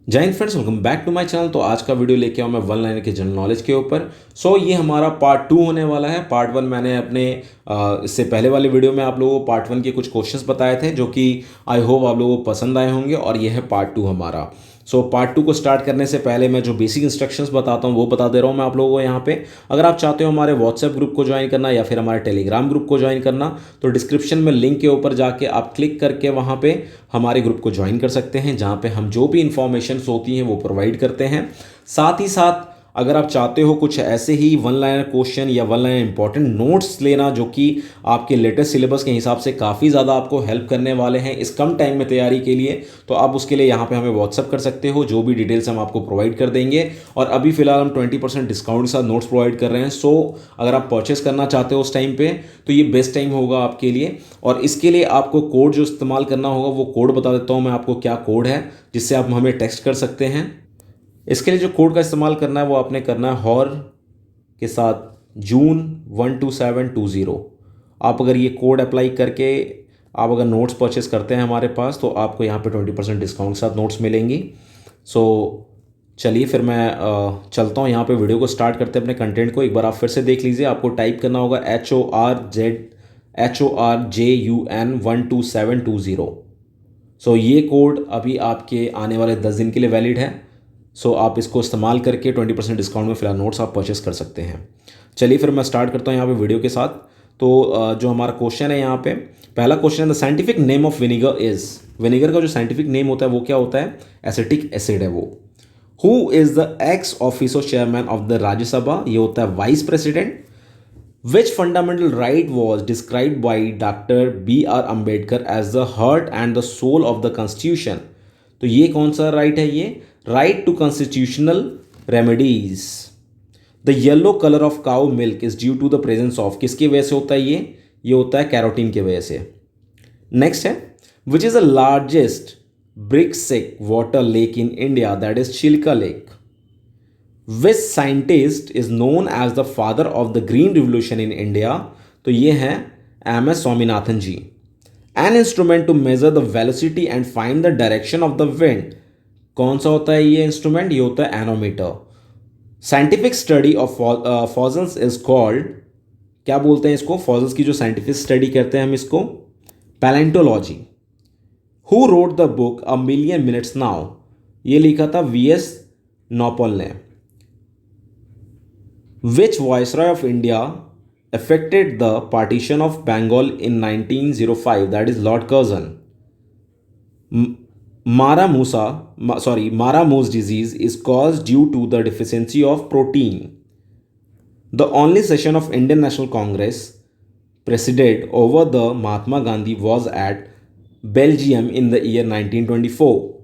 जय हिंद friends, welcome back to my channel. तो आज का वीडियो लेके आऊँ मैं वन लाइनर के जनरल नॉलेज के ऊपर। ये हमारा पार्ट 2 होने वाला है। पार्ट 1 मैंने अपने इससे पहले वाले वीडियो में आप लोगों को पार्ट 1 के कुछ क्वेश्चंस बताए थे, जो कि आई होप आप लोगों को पसंद आए होंगे। और ये है पार्ट 2 हमारा। पार्ट 2 को स्टार्ट करने से पहले मैं जो बेसिक इंस्ट्रक्शंस बताता हूँ वो बता दे रहा हूँ मैं आप लोगों को यहाँ पे। अगर आप चाहते हो हमारे व्हाट्सएप ग्रुप को ज्वाइन करना या फिर हमारे टेलीग्राम ग्रुप को ज्वाइन करना, तो डिस्क्रिप्शन में लिंक के ऊपर जाके आप क्लिक करके वहाँ पे हमारे ग्रुप को ज्वाइन कर सकते हैं, जहाँ पे हम जो भी इंफॉर्मेशन होती हैं वो प्रोवाइड करते हैं। साथ ही साथ अगर आप चाहते हो कुछ ऐसे ही वन लाइनर क्वेश्चन या वन लाइनर इंपॉर्टेंट नोट्स लेना, जो कि आपके लेटेस्ट सिलेबस के हिसाब से काफ़ी ज़्यादा आपको हेल्प करने वाले हैं इस कम टाइम में तैयारी के लिए, तो आप उसके लिए यहाँ पे हमें व्हाट्सअप कर सकते हो। जो भी डिटेल्स हम आपको प्रोवाइड कर देंगे। और अभी फिलहाल हम 20% डिस्काउंट के साथ नोट्स प्रोवाइड कर रहे हैं। अगर आप परचेस करना चाहते हो उस टाइम पे, तो ये बेस्ट टाइम होगा आपके लिए। और इसके लिए आपको कोड जो इस्तेमाल करना होगा वो कोड बता देता हूँ मैं आपको, क्या कोड है जिससे आप हमें टेक्स्ट कर सकते हैं। इसके लिए जो कोड का इस्तेमाल करना है वो आपने करना है हॉर के साथ जून 12720। आप अगर ये कोड अप्लाई करके आप अगर नोट्स परचेस करते हैं हमारे पास, तो आपको यहाँ पे 20% डिस्काउंट के साथ नोट्स मिलेंगी। सो चलिए फिर मैं चलता हूँ यहाँ पे। वीडियो को स्टार्ट करते हैं अपने कंटेंट को। एक बार आप फिर से देख लीजिए। आपको टाइप करना होगा HORJUN12720। ये कोड अभी आपके आने वाले 10 दिन के लिए वैलिड है। आप इसको इस्तेमाल करके 20% डिस्काउंट में फिलहाल नोट्स आप परचेस कर सकते हैं। चलिए फिर मैं स्टार्ट करता हूँ यहाँ पे वीडियो के साथ। जो हमारा क्वेश्चन है यहाँ पे, पहला क्वेश्चन है the scientific name of vinegar is. Vinegar का जो साइंटिफिक नेम होता है वो क्या होता है? एसिटिक एसिड है वो। Who is the ex officer chairman of the Rajya Sabha? ये होता है vice president. Which fundamental right was describe by doctor B.R. Ambedkar as the heart and the soul of the constitution? तो ये कौन सा राइट है? ये right to constitutional remedies. The yellow colour of cow milk is due to the presence of, किसकी वजह से होता है ये होता है कैरोटीन की वजह से। नेक्स्ट है which is the largest brackish water lake in India? That is Chilka lake. Which scientist is known as the father of the green revolution in India? तो ये हैं MS Swaminathan ji. An instrument to measure the velocity and find the direction of the wind, कौन सा होता है ये instrument? ये होता है anemometer. Scientific study of fossils is called, क्या बोलते हैं इसको? फॉजन्स की जो साइंटिफिक स्टडी करते हैं हम इसको palaeontology. Who wrote the book a million minutes now? ये लिखा था VS नौपल ने। Which Viceroy of India affected the partition of Bengal in 1905? That is Lord Curzon. Mara Moose disease is caused due to the deficiency of protein. The only session of Indian National Congress presided over the Mahatma Gandhi was at Belgium in the year 1924.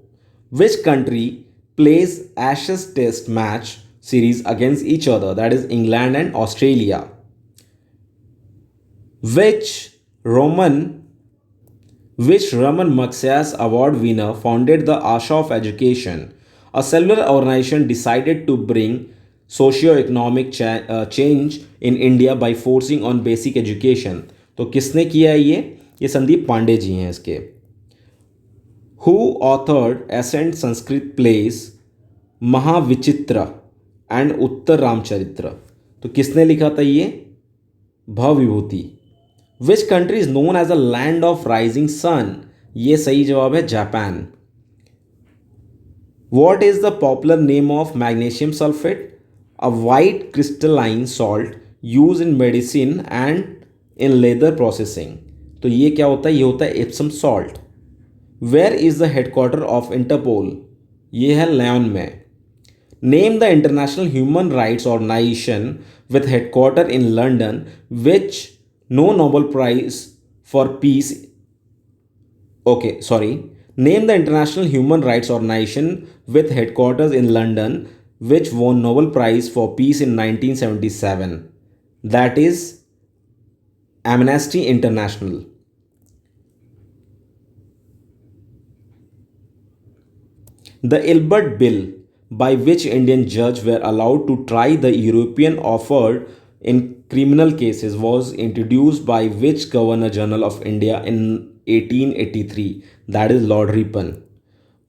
Which country plays Ashes Test match series against each other? That is England and Australia. Which Raman Magsaysay Award winner founded the Asha of Education, a cellular organization decided to bring socio-economic change in India by forcing on basic education? तो किसने किया है ये संदीप पांडे जी हैं इसके। Who authored ancient Sanskrit plays Mahavichitra and Uttara Ramacharitra? तो किसने लिखा था ये? Bhavabhuti. Which country is known as a land of rising sun? ये सही जवाब है Japan. What is the popular name of magnesium sulphate? A white crystalline salt use in medicine and in leather processing. तो ये क्या होता है? ये होता है Epsom salt. Where is the headquarter of Interpol? ये है लियोन में। Name the international human rights organization with headquarter in London which no Nobel Prize for Peace. Name the international human rights organization with headquarters in London which won Nobel Prize for Peace in 1977. That is Amnesty International. The Ilbert Bill, by which Indian judge were allowed to try the European offered in criminal cases, was introduced by which Governor General of India in 1883? That is Lord Ripon.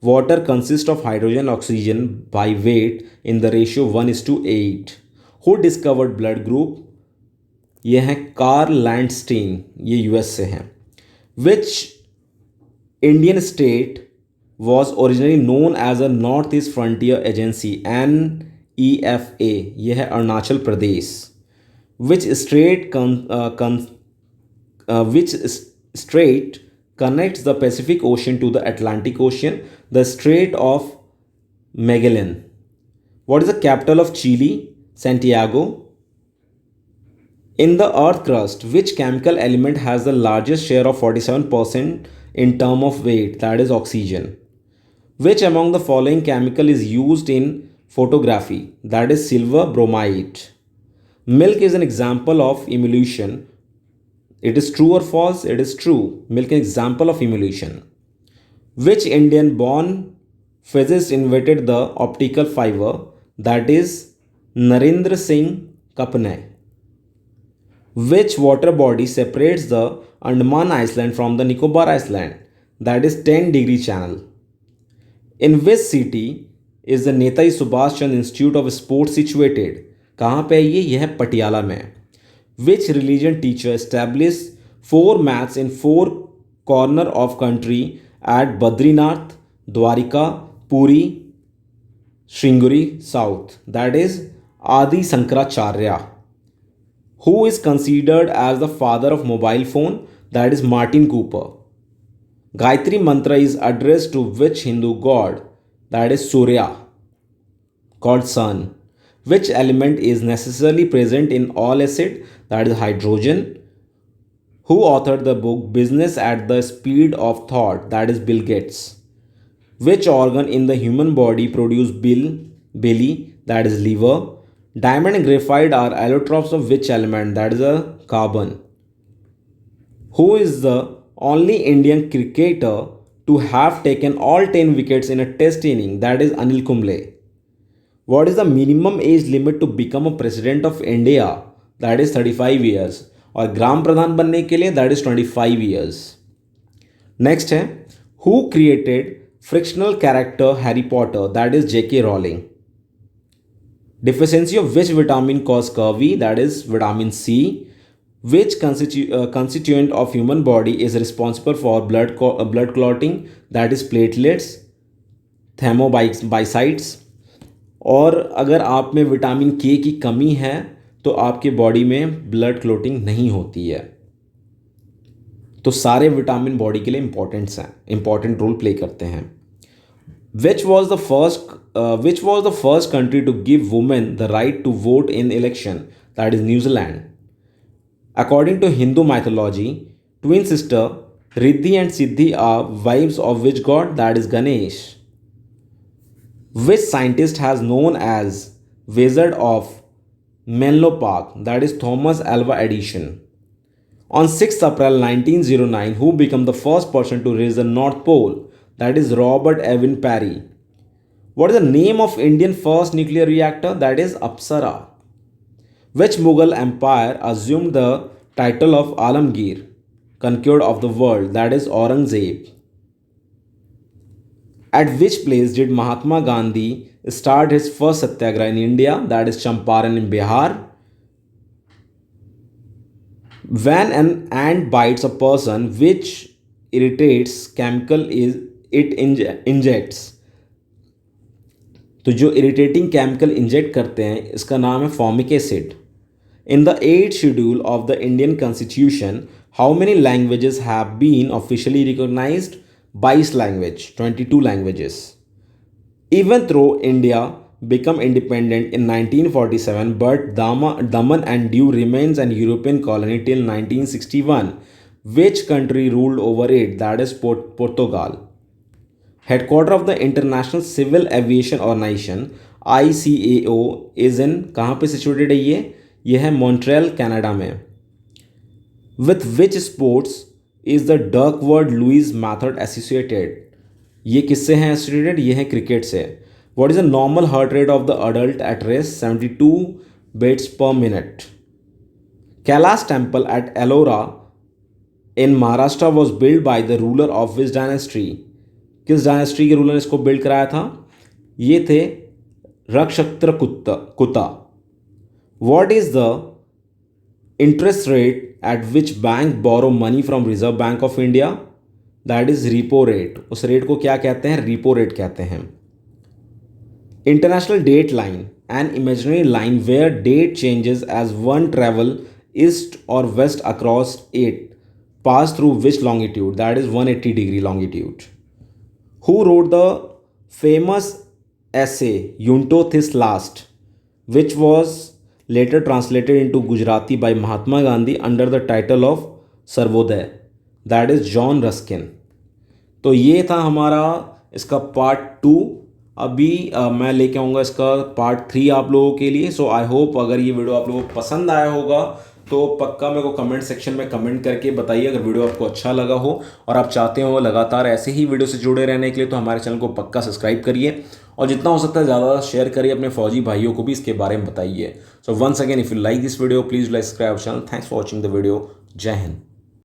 Water consists of hydrogen and oxygen by weight in the ratio 1:8. Who discovered blood group? ये हैं Karl लैंडस्टीन, ये US से हैं. Which Indian state was originally known as a North East Frontier Agency NEFA? ये है Arunachal Pradesh. Which strait connects the Pacific Ocean to the Atlantic Ocean? The Strait of Magellan. What is the capital of Chile? Santiago. In the earth crust, which chemical element has the largest share of 47% in term of weight? That is oxygen. Which among the following chemical is used in photography? That is silver bromide. Milk is an example of emulsion. It is true or false? It is true. Milk is an example of emulsion. Which Indian born physicist invented the optical fiber? That is Narendra Singh Kapne. Which water body separates the Andaman Island from the Nicobar Island? That is 10-degree channel. In which city is the Netaji Subhash Chandra Institute of Sports situated? कहाँ पे है ये? यह है पटियाला में. Which religion teacher established 4 mats in 4 corner of country at Badrinath, Dwarika, Puri, Sringeri South? That is Adi Sankaracharya. Who is considered as the father of mobile phone? That is Martin Cooper. Gayatri Mantra is addressed to which Hindu god? That is Surya, called sun. Which element is necessarily present in all acid? That is hydrogen. Who authored the book Business at the Speed of Thought? That is Bill Gates. Which organ in the human body produce belly? That is liver. Diamond and graphite are allotropes of which element? That is a carbon. Who is the only Indian cricketer to have taken all 10 wickets in a test inning? That is Anil Kumble. What is the minimum age limit to become a president of India? That is 35 years. और ग्राम प्रधान बनने के लिए that is 25 years. Next है, who created fictional character Harry Potter? That is J.K. Rowling. Deficiency of which vitamin cause scurvy? That is vitamin C. Which constituent of human body is responsible for blood clotting? That is platelets, thermocytes. और अगर आप में vitamin के की कमी है तो आपके बॉडी में ब्लड क्लोटिंग नहीं होती है. तो सारे विटामिन बॉडी के लिए इंपॉर्टेंट रोल प्ले करते हैं. Which was the first country to give women the right to vote in election? That is New Zealand. According to Hindu mythology, twin sister Riddhi and Siddhi are wives of which god? That is Ganesh. Which scientist has known as Wizard of Menlo Park? That is Thomas Alva Edison. On 6th April 1909, who became the first person to reach the North Pole? That is Robert Evan Parry. What is the name of Indian first nuclear reactor? That is Apsara. Which Mughal empire assumed the title of Alamgir, conqueror of the world? That is Aurangzeb. At which place did Mahatma Gandhi start his first satyagraha in India? That is Champaran in Bihar. When an ant bites a person, which irritates chemical is it injects? तो जो irritating chemical inject करते हैं इसका नाम है formic acid. In the 8th schedule of the Indian Constitution, how many languages have been officially recognized? 22 language, 22 languages. Even though India became independent in 1947, but Daman and Diu remains an European colony till 1961. Which country ruled over it? That is Portugal. Headquarter of the International Civil Aviation Organization ICAO is in कहाँ पे situated है ये? ये है Montreal Canada में. With which sports is the Duckworth Lewis method associated? ये किससे हैं associated? ये है क्रिकेट से. What is the normal heart rate of the adult at rest? 72 beats per minute. Kailash temple at Ellora in Maharashtra was built by the ruler of which dynasty? किस dynasty के ruler ने इसको build कराया था? ये थे Rashtrakuta. What is the interest rate at which bank borrow money from Reserve Bank of India? That is repo rate. उस rate को क्या कहते हैं? रिपो रेट कहते हैं। International date line, an imaginary line where date changes as one travel east और west across it, pass through which longitude? That is 180 degree longitude. Who wrote the famous essay Yunto This Last, which was later translated into Gujarati by Mahatma Gandhi under the title of Sarvodaya? That is John Ruskin. तो ये था हमारा इसका part 2। अभी मैं लेके आऊँगा इसका पार्ट 3 आप लोगों के लिए। सो आई होप अगर ये वीडियो आप लोगों को पसंद आया होगा तो पक्का मेरे को कमेंट सेक्शन में कमेंट करके बताइए अगर वीडियो आपको अच्छा लगा हो और आप चाहते हो लगातार ऐसे ही वीडियो से जुड़े रहने के लिए, तो हमारे चैनल को पक्का सब्सक्राइब करिए और जितना हो सकता है ज़्यादा शेयर करिए, अपने फौजी भाइयों को भी इसके बारे में बताइए। So once again, if you like this video please like subscribe channel. Thanks for watching the video. जय हिंद।